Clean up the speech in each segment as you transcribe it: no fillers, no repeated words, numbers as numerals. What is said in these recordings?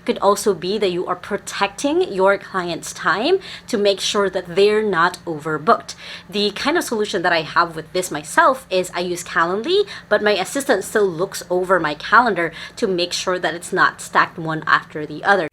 could also be that you are protecting your client's time to make sure that they're not overbooked. The kind of solution that I have with this myself is I use Calendly, but my assistant still looks over my calendar to make sure that it's not stacked one after the other.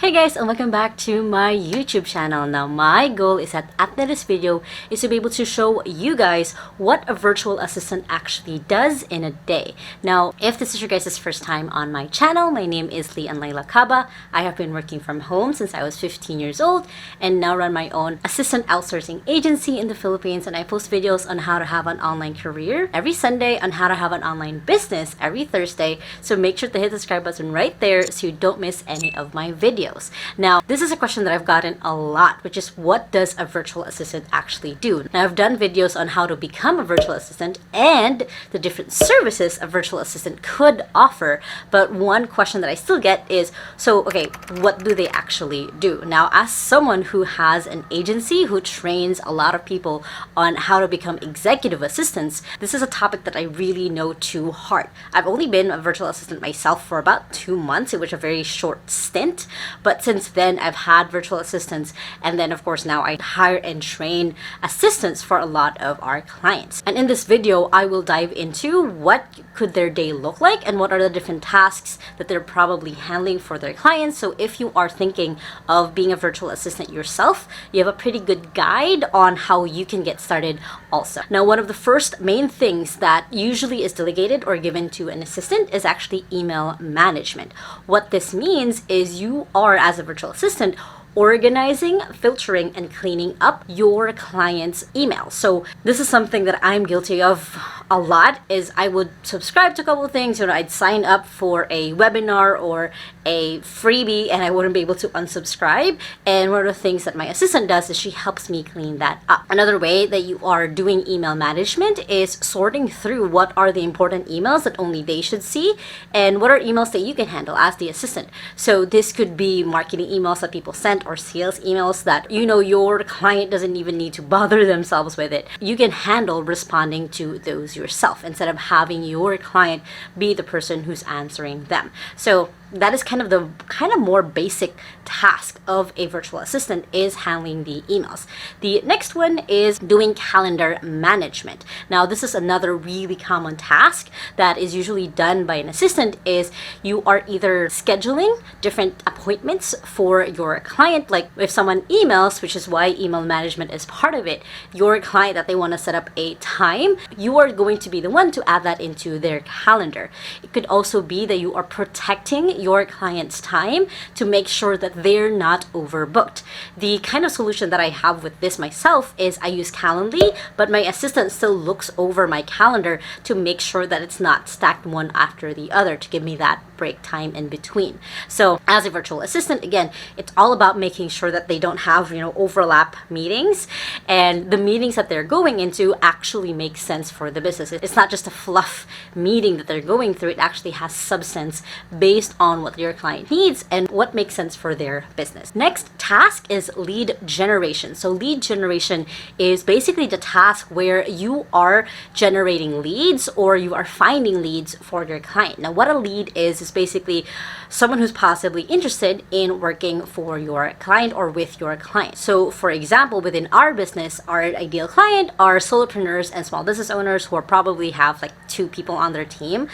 Hey guys, and welcome back to my YouTube channel. Now my goal is that at the end of this video is to be able to show you guys what a virtual assistant actually does in a day. Now if this is your guys' first time on my channel, my name is Lai Lacaba. I have been working from home since I was 15 years old and now run my own assistant outsourcing agency in the Philippines, and I post videos on how to have an online career every Sunday, on how to have an online business every Thursday. So make sure to hit the subscribe button right there so you don't miss any of my videos. Now, this is a question that I've gotten a lot, which is what does a virtual assistant actually do? Now, I've done videos on how to become a virtual assistant and the different services a virtual assistant could offer, but one question that I still get is, so, okay, what do they actually do? Now, as someone who has an agency who trains a lot of people on how to become executive assistants, this is a topic that I really know to heart. I've only been a virtual assistant myself for about 2 months. It was a very short stint. But since then, I've had virtual assistants, and then of course now I hire and train assistants for a lot of our clients. And in this video, I will dive into what could their day look like and what are the different tasks that they're probably handling for their clients. So if you are thinking of being a virtual assistant yourself, you have a pretty good guide on how you can get started also. Now, one of the first main things that usually is delegated or given to an assistant is actually email management. What this means is you are, as a virtual assistant, organizing, filtering, and cleaning up your client's emails. So this is something that I'm guilty of a lot. Is I would subscribe to a couple of things. I'd sign up for a webinar or a freebie and I wouldn't be able to unsubscribe. And one of the things that my assistant does is she helps me clean that up. Another way that you are doing email management is sorting through what are the important emails that only they should see and what are emails that you can handle as the assistant. So this could be marketing emails that people send or sales emails that your client doesn't even need to bother themselves with it. You can handle responding to those yourself instead of having your client be the person who's answering them. So that is kind of more basic task of a virtual assistant, is handling the emails. The next one is doing calendar management. Now, this is another really common task that is usually done by an assistant. Is you are either scheduling different appointments for your client, like if someone emails, which is why email management is part of it, your client that they want to set up a time, you are going to be the one to add that into their calendar. It could also be that you are protecting your client's time to make sure that they're not overbooked. The kind of solution that I have with this myself is I use Calendly, but my assistant still looks over my calendar to make sure that it's not stacked one after the other to give me that break time in between. So as a virtual assistant, again, it's all about making sure that they don't have overlap meetings, and the meetings that they're going into actually make sense for the business. It's not just a fluff meeting that they're going through. It actually has substance based on what your client needs and what makes sense for their business. Next task is lead generation. So lead generation is basically the task where you are generating leads or you are finding leads for your client. Now, what a lead is basically someone who's possibly interested in working for your client or with your client. So for example, within our business, our ideal client are solopreneurs and small business owners who are probably have like 2 people on their team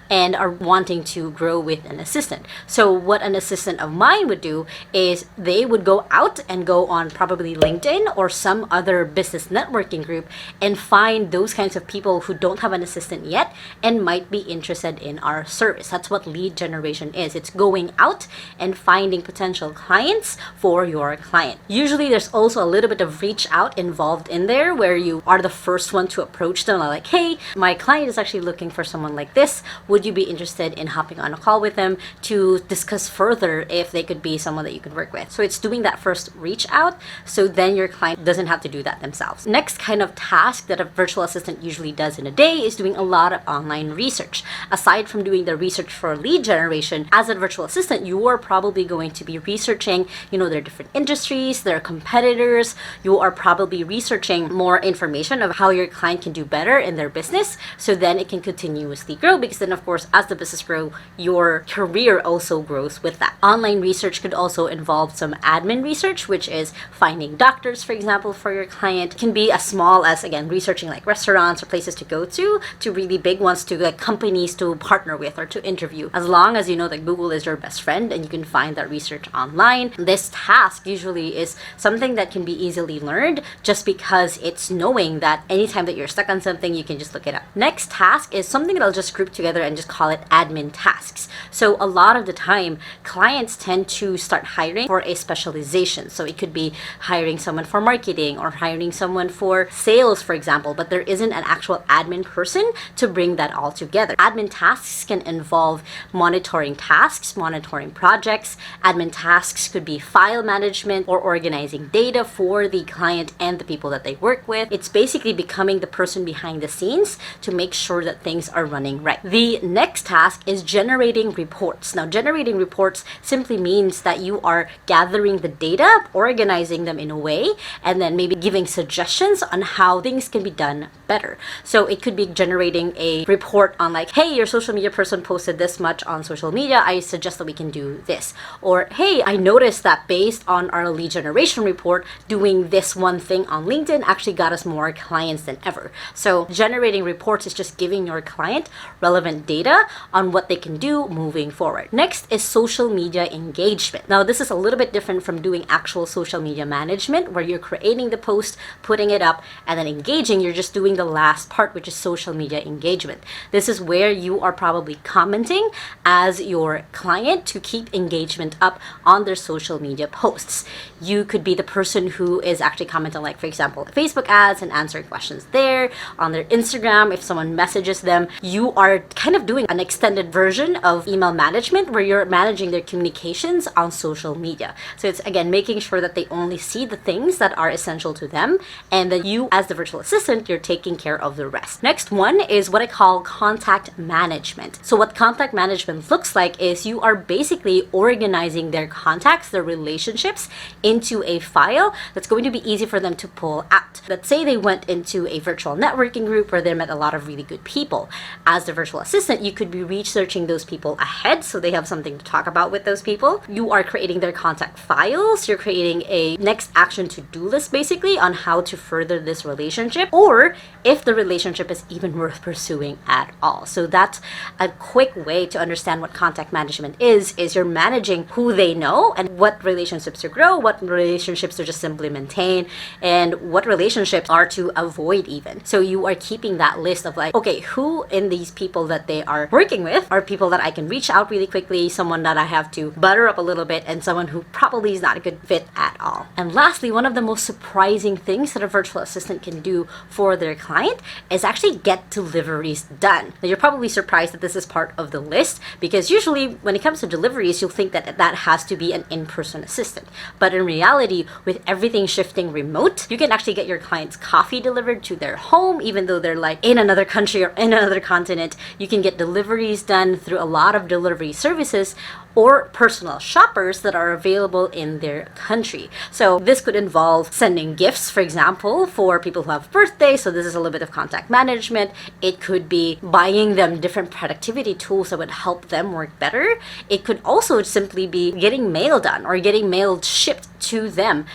and are wanting to grow with an assistant. So what an assistant of mine would do is they would go out and go on probably LinkedIn or some other business networking group and find those kinds of people who don't have an assistant yet and might be interested in our service. That's what lead generation is. It's going out and finding potential clients for your client. Usually there's also a little bit of reach out involved in there where you are the first one to approach them, like, hey, my client is actually looking for someone like this. Would you be interested in hopping on a call with them to discuss further if they could be someone that you could work with? So it's doing that first reach out, so then your client doesn't have to do that themselves. Next kind of task that a virtual assistant usually does in a day is doing a lot of online research. Aside from doing the research for lead lead generation, as a virtual assistant, you are probably going to be researching, their different industries, their competitors. You are probably researching more information of how your client can do better in their business, so then it can continuously grow, because then of course as the business grows, your career also grows with that. Online research could also involve some admin research, which is finding doctors, for example, for your client. It can be as small as, again, researching like restaurants or places to go to really big ones, to like companies to partner with or to interview. As long as you know that Google is your best friend and you can find that research online, this task usually is something that can be easily learned, just because it's knowing that anytime that you're stuck on something, you can just look it up. Next task is something that I'll just group together and just call it admin tasks. So a lot of the time, clients tend to start hiring for a specialization. So it could be hiring someone for marketing or hiring someone for sales, for example, but there isn't an actual admin person to bring that all together. Admin tasks can involve monitoring tasks, monitoring projects. Admin tasks could be file management or organizing data for the client and the people that they work with. It's basically becoming the person behind the scenes to make sure that things are running right. The next task is generating reports. Now, generating reports simply means that you are gathering the data, organizing them in a way, and then maybe giving suggestions on how things can be done better. So it could be generating a report on like, hey, your social media person posted this much on social media, I suggest that we can do this. Or, hey, I noticed that based on our lead generation report, doing this one thing on LinkedIn actually got us more clients than ever. So generating reports is just giving your client relevant data on what they can do moving forward. Next is social media engagement. Now, this is a little bit different from doing actual social media management, where you're creating the post, putting it up, and then engaging. You're just doing the last part, which is social media engagement. This is where you are probably commenting as your client to keep engagement up on their social media posts. You could be the person who is actually commenting, like, for example, Facebook ads and answering questions there. On their Instagram, if someone messages them, you are kind of doing an extended version of email management, where you're managing their communications on social media. So it's, again, making sure that they only see the things that are essential to them, and that you, as the virtual assistant, you're taking care of the rest. Next one is what I call contact management. So what contact management looks like is you are basically organizing their contacts, their relationships, into a file that's going to be easy for them to pull out. Let's say they went into a virtual networking group where they met a lot of really good people. As the virtual assistant, you could be researching those people ahead, so they have something to talk about with those people. You are creating their contact files. You're creating a next action to-do list, basically, on how to further this relationship, or if the relationship is even worth pursuing at all. So that's a quick way to understand what contact management is you're managing who they know and what relationships to grow, what relationships to just simply maintain, and what relationships are to avoid even. So you are keeping that list of like, okay, who in these people that they are working with are people that I can reach out really quickly, someone that I have to butter up a little bit, and someone who probably is not a good fit at all. And lastly, one of the most surprising things that a virtual assistant can do for their client is actually get deliveries done. Now, you're probably surprised that this is part of the list, because usually when it comes to deliveries, you'll think that that has to be an in-person assistant. But in reality, with everything shifting remote, you can actually get your clients coffee delivered to their home, even though they're like in another country or in another continent. You can get deliveries done through a lot of delivery services or personal shoppers that are available in their country. So this could involve sending gifts, for example, for people who have birthdays. So this is a little bit of contact management. It could be buying them different productivity tools that would help them work better. It could also simply be getting mail done or getting mail shipped to them,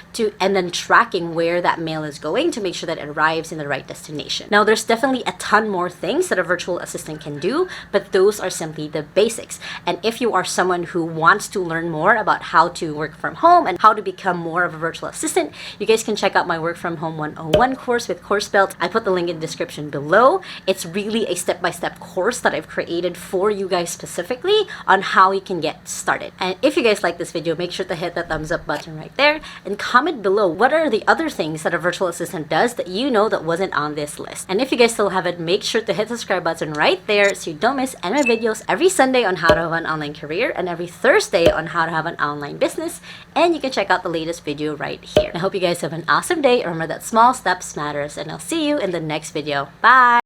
and then tracking where that mail is going to make sure that it arrives in the right destination. Now, there's definitely a ton more things that a virtual assistant can do, but those are simply the basics. And if you are someone who wants to learn more about how to work from home and how to become more of a virtual assistant, you guys can check out my Work From Home 101 course with Course Belt. I put the link in the description below. It's really a step-by-step course that I've created for you guys specifically on how you can get started. And if you guys like this video, make sure to hit that thumbs up button right there and comment below what are the other things that a virtual assistant does that you know that wasn't on this list. And if you guys still haven't, make sure to hit the subscribe button right there so you don't miss any of my videos every Sunday on how to have an online career and every Thursday on how to have an online business. And you can check out the latest video right here. I hope you guys have an awesome day. Remember that small steps matters, and I'll see you in the next video. Bye!